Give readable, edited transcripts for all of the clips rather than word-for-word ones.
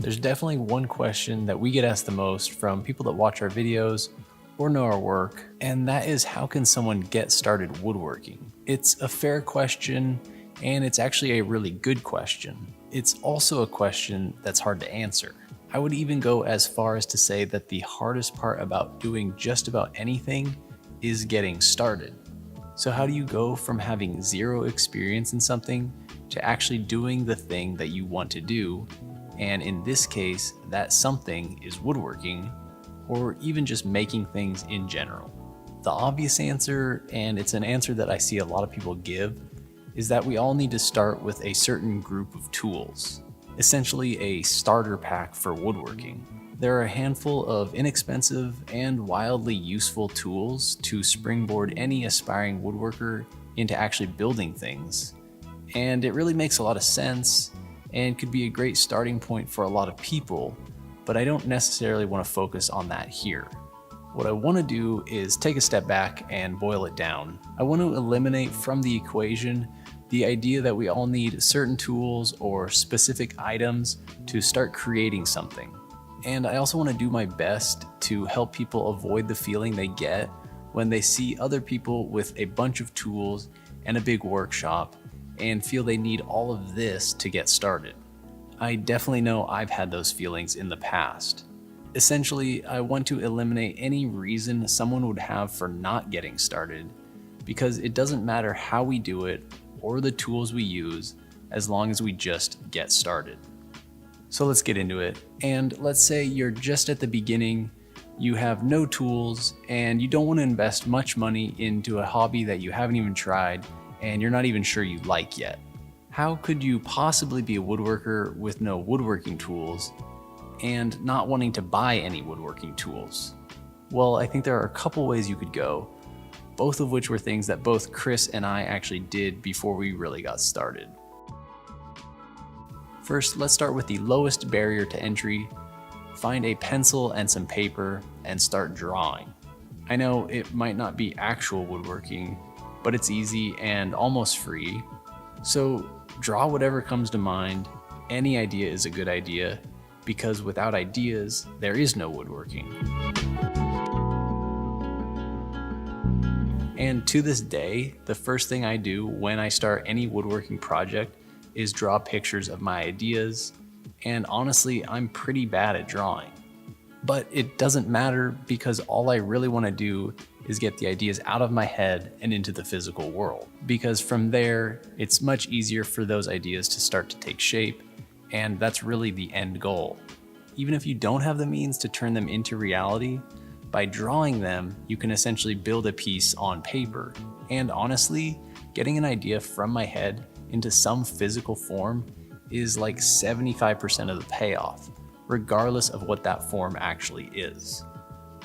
There's definitely one question that we get asked the most from people that watch our videos or know our work, and that is, how can someone get started woodworking? It's a fair question, and it's actually a really good question. It's also a question that's hard to answer. I would even go as far as to say that the hardest part about doing just about anything is getting started. So how do you go from having zero experience in something to actually doing the thing that you want to do? And in this case, that something is woodworking, or even just making things in general. The obvious answer, and it's an answer that I see a lot of people give, is that we all need to start with a certain group of tools, essentially a starter pack for woodworking. There are a handful of inexpensive and wildly useful tools to springboard any aspiring woodworker into actually building things. And it really makes a lot of sense and could be a great starting point for a lot of people, but I don't necessarily want to focus on that here. What I want to do is take a step back and boil it down. I want to eliminate from the equation the idea that we all need certain tools or specific items to start creating something. And I also want to do my best to help people avoid the feeling they get when they see other people with a bunch of tools and a big workshop and feel they need all of this to get started. I definitely know I've had those feelings in the past. Essentially, I want to eliminate any reason someone would have for not getting started, because it doesn't matter how we do it or the tools we use, as long as we just get started. So let's get into it. And let's say you're just at the beginning, you have no tools, and you don't want to invest much money into a hobby that you haven't even tried and you're not even sure you like yet. How could you possibly be a woodworker with no woodworking tools and not wanting to buy any woodworking tools? Well, I think there are a couple ways you could go, both of which were things that both Chris and I actually did before we really got started. First, let's start with the lowest barrier to entry. Find a pencil and some paper and start drawing. I know it might not be actual woodworking, but it's easy and almost free. So draw whatever comes to mind. Any idea is a good idea, because without ideas, there is no woodworking. And to this day, the first thing I do when I start any woodworking project is draw pictures of my ideas. And honestly, I'm pretty bad at drawing. But it doesn't matter, because all I really want to do is get the ideas out of my head and into the physical world. Because from there, it's much easier for those ideas to start to take shape, and that's really the end goal. Even if you don't have the means to turn them into reality, by drawing them, you can essentially build a piece on paper. And honestly, getting an idea from my head into some physical form is like 75% of the payoff, regardless of what that form actually is.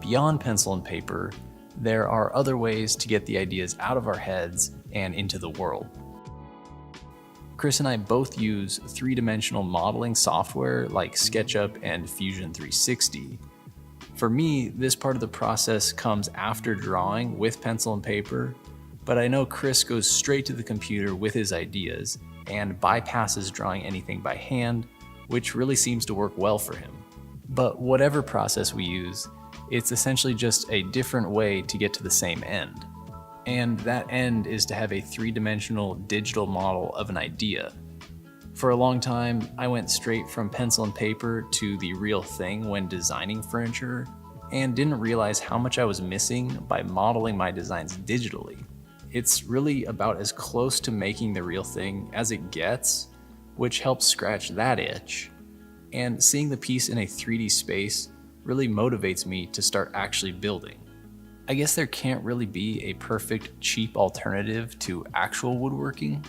Beyond pencil and paper, there are other ways to get the ideas out of our heads and into the world. Chris and I both use three-dimensional modeling software like SketchUp and Fusion 360. For me, this part of the process comes after drawing with pencil and paper, but I know Chris goes straight to the computer with his ideas and bypasses drawing anything by hand, which really seems to work well for him. But whatever process we use, it's essentially just a different way to get to the same end. And that end is to have a three-dimensional digital model of an idea. For a long time, I went straight from pencil and paper to the real thing when designing furniture, and didn't realize how much I was missing by modeling my designs digitally. It's really about as close to making the real thing as it gets, which helps scratch that itch. And seeing the piece in a 3D space really motivates me to start actually building. I guess there can't really be a perfect, cheap alternative to actual woodworking.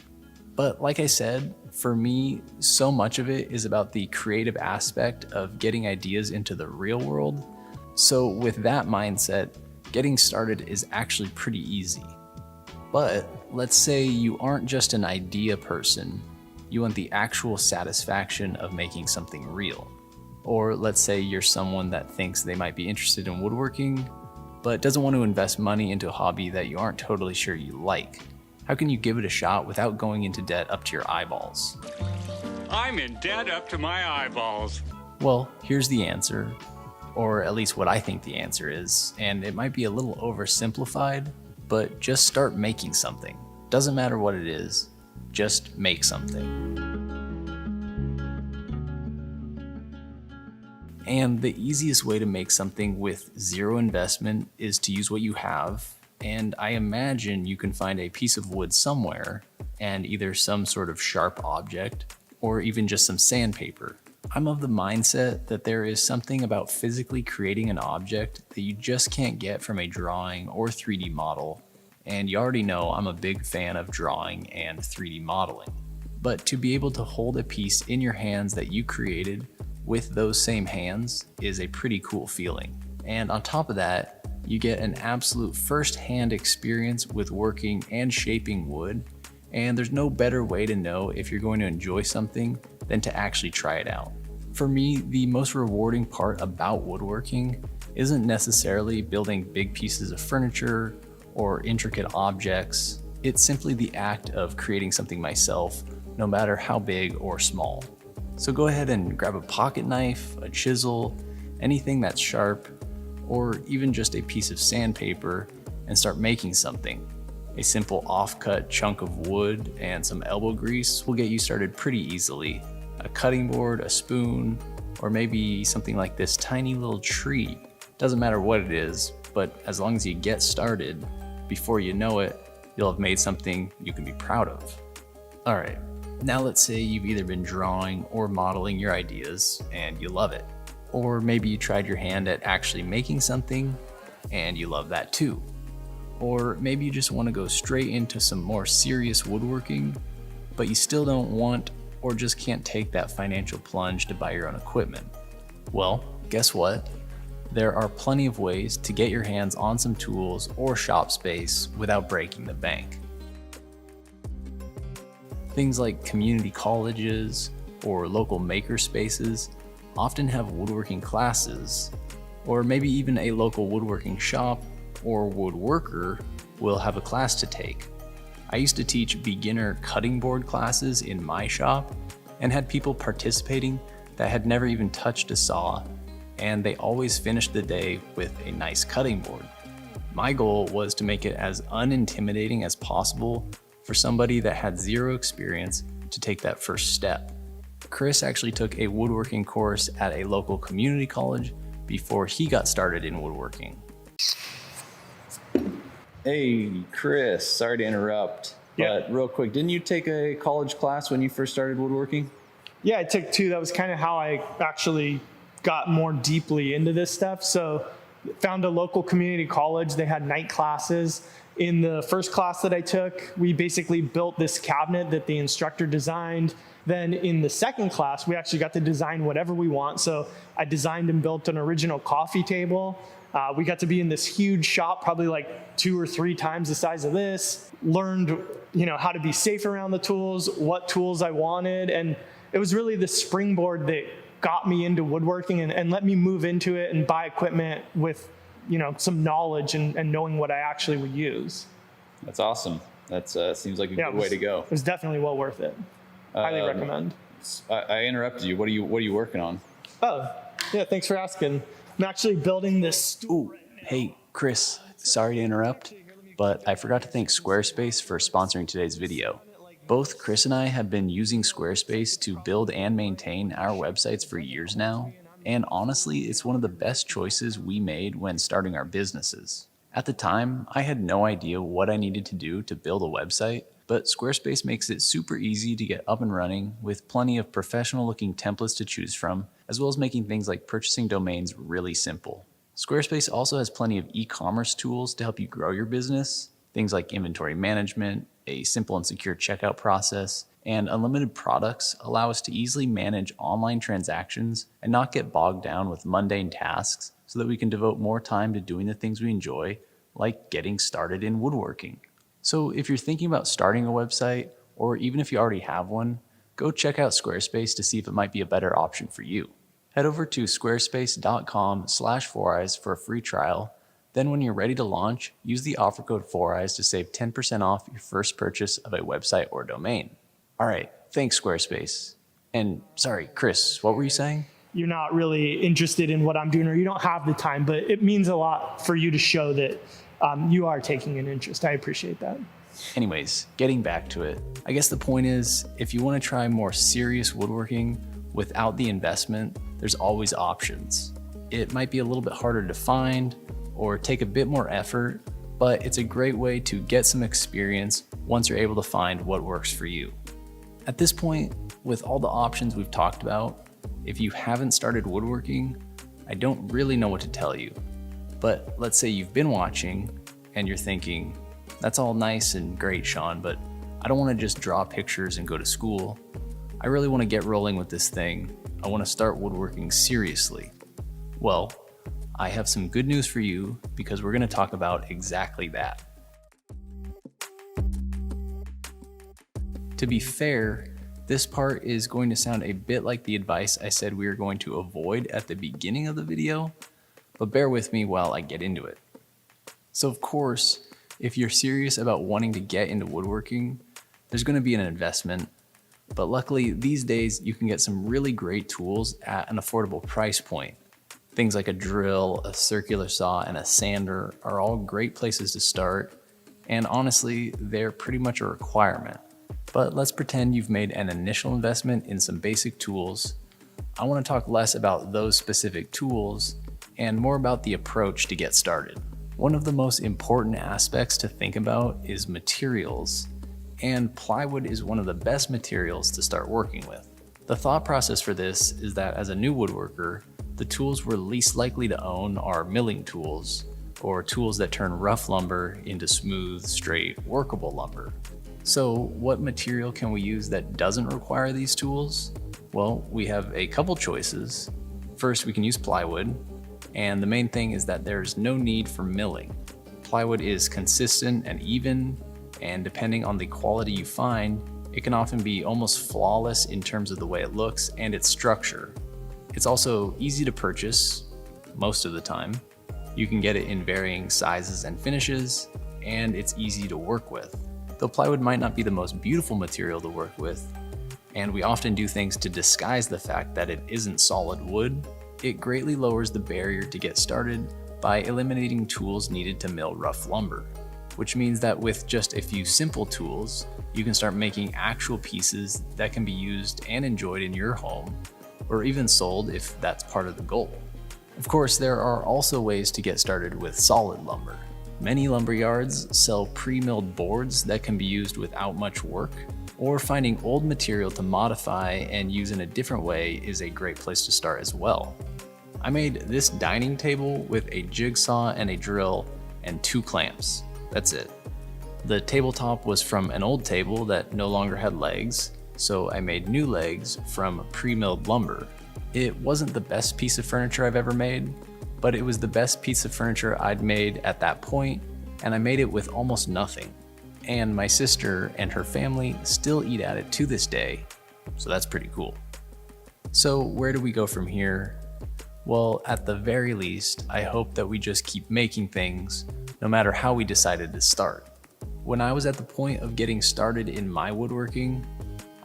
But like I said, for me, so much of it is about the creative aspect of getting ideas into the real world. So with that mindset, getting started is actually pretty easy. But let's say you aren't just an idea person, you want the actual satisfaction of making something real. Or let's say you're someone that thinks they might be interested in woodworking, but doesn't want to invest money into a hobby that you aren't totally sure you like. How can you give it a shot without going into debt up to your eyeballs? I'm in debt up to my eyeballs. Well, here's the answer, or at least what I think the answer is, and it might be a little oversimplified, but just start making something. Doesn't matter what it is, just make something. And the easiest way to make something with zero investment is to use what you have. And I imagine you can find a piece of wood somewhere and either some sort of sharp object or even just some sandpaper. I'm of the mindset that there is something about physically creating an object that you just can't get from a drawing or 3D model. And you already know I'm a big fan of drawing and 3D modeling. But to be able to hold a piece in your hands that you created with those same hands is a pretty cool feeling. And on top of that, you get an absolute first-hand experience with working and shaping wood, and there's no better way to know if you're going to enjoy something than to actually try it out. For me, the most rewarding part about woodworking isn't necessarily building big pieces of furniture or intricate objects. It's simply the act of creating something myself, no matter how big or small. So go ahead and grab a pocket knife, a chisel, anything that's sharp, or even just a piece of sandpaper and start making something. A simple off-cut chunk of wood and some elbow grease will get you started pretty easily. A cutting board, a spoon, or maybe something like this tiny little tree. Doesn't matter what it is, but as long as you get started, before you know it, you'll have made something you can be proud of. All right. Now let's say you've either been drawing or modeling your ideas and you love it. Or maybe you tried your hand at actually making something and you love that too. Or maybe you just want to go straight into some more serious woodworking, but you still don't want or just can't take that financial plunge to buy your own equipment. Well, guess what? There are plenty of ways to get your hands on some tools or shop space without breaking the bank. Things like community colleges or local maker spaces often have woodworking classes, or maybe even a local woodworking shop or woodworker will have a class to take. I used to teach beginner cutting board classes in my shop and had people participating that had never even touched a saw, and they always finished the day with a nice cutting board. My goal was to make it as unintimidating as possible for somebody that had zero experience to take that first step. Chris actually took a woodworking course at a local community college before he got started in woodworking. Hey, Chris, sorry to interrupt, but real quick, didn't you take a college class when you first started woodworking? Yeah, I took two. That was kind of how I actually got more deeply into this stuff. So found a local community college. They had night classes. In the first class that I took, we basically built this cabinet that the instructor designed. Then in the second class, we actually got to design whatever we want. So I designed and built an original coffee table. We got to be in this huge shop, probably like 2 or 3 times the size of this. Learned, how to be safe around the tools, what tools I wanted. And it was really the springboard that got me into woodworking and let me move into it and buy equipment with some knowledge and knowing what I actually would use. That's awesome. That seems like a good way to go. It was definitely well worth it. Highly recommend. I interrupted you. What are you working on? Oh, yeah, thanks for asking. I'm actually building this stool. Hey, Chris, sorry to interrupt, but I forgot to thank Squarespace for sponsoring today's video. Both Chris and I have been using Squarespace to build and maintain our websites for years now. And honestly, it's one of the best choices we made when starting our businesses. At the time, I had no idea what I needed to do to build a website, but Squarespace makes it super easy to get up and running with plenty of professional looking templates to choose from, as well as making things like purchasing domains really simple. Squarespace also has plenty of e-commerce tools to help you grow your business, things like inventory management, a simple and secure checkout process, and unlimited products allow us to easily manage online transactions and not get bogged down with mundane tasks so that we can devote more time to doing the things we enjoy, like getting started in woodworking. So if you're thinking about starting a website, or even if you already have one, go check out Squarespace to see if it might be a better option for you. Head over to squarespace.com/4eyes for a free trial. Then when you're ready to launch, use the offer code 4eyes to save 10% off your first purchase of a website or domain. All right, thanks Squarespace. And sorry, Chris, what were you saying? you're not really interested in what I'm doing, or you don't have the time, but it means a lot for you to show that you are taking an interest. I appreciate that. Anyways, getting back to it, I guess the point is, if you want to try more serious woodworking without the investment, there's always options. It might be a little bit harder to find or take a bit more effort, but it's a great way to get some experience once you're able to find what works for you. At this point, with all the options we've talked about, if you haven't started woodworking, I don't really know what to tell you. But let's say you've been watching and you're thinking, that's all nice and great, Sean, but I don't want to just draw pictures and go to school. I really want to get rolling with this thing. I want to start woodworking seriously. Well, I have some good news for you because we're going to talk about exactly that. To be fair, this part is going to sound a bit like the advice I said we were going to avoid at the beginning of the video, but bear with me while I get into it. So of course, if you're serious about wanting to get into woodworking, there's going to be an investment, but luckily these days you can get some really great tools at an affordable price point. Things like a drill, a circular saw, and a sander are all great places to start, and honestly, they're pretty much a requirement. But let's pretend you've made an initial investment in some basic tools. I want to talk less about those specific tools and more about the approach to get started. One of the most important aspects to think about is materials, and plywood is one of the best materials to start working with. The thought process for this is that as a new woodworker, the tools we're least likely to own are milling tools, or tools that turn rough lumber into smooth, straight, workable lumber. So what material can we use that doesn't require these tools? Well, we have a couple choices. First, we can use plywood, and the main thing is that there's no need for milling. Plywood is consistent and even, and depending on the quality you find, it can often be almost flawless in terms of the way it looks and its structure. It's also easy to purchase, most of the time. You can get it in varying sizes and finishes, and it's easy to work with. Though plywood might not be the most beautiful material to work with, and we often do things to disguise the fact that it isn't solid wood, it greatly lowers the barrier to get started by eliminating tools needed to mill rough lumber, which means that with just a few simple tools, you can start making actual pieces that can be used and enjoyed in your home, or even sold if that's part of the goal. Of course, there are also ways to get started with solid lumber. Many lumber yards sell pre-milled boards that can be used without much work, or finding old material to modify and use in a different way is a great place to start as well. I made this dining table with a jigsaw and a drill and 2 clamps. That's it. The tabletop was from an old table that no longer had legs, so I made new legs from pre-milled lumber. It wasn't the best piece of furniture I've ever made, but it was the best piece of furniture I'd made at that point, and I made it with almost nothing. And my sister and her family still eat at it to this day, so that's pretty cool. So where do we go from here? Well, at the very least, I hope that we just keep making things, no matter how we decided to start. When I was at the point of getting started in my woodworking,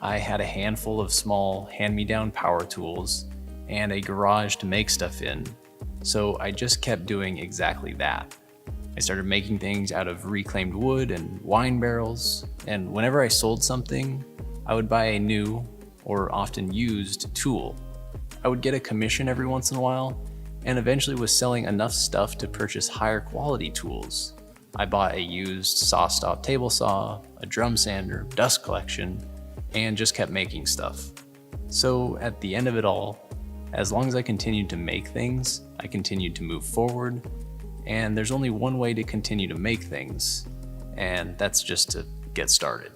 I had a handful of small hand-me-down power tools and a garage to make stuff in, so I just kept doing exactly that. I started making things out of reclaimed wood and wine barrels, and whenever I sold something, I would buy a new, or often used, tool. I would get a commission every once in a while, and eventually was selling enough stuff to purchase higher quality tools. I bought a used saw-stop table saw, a drum sander, dust collection, and just kept making stuff. So at the end of it all, as long as I continued to make things, I continued to move forward, and there's only one way to continue to make things, and that's just to get started.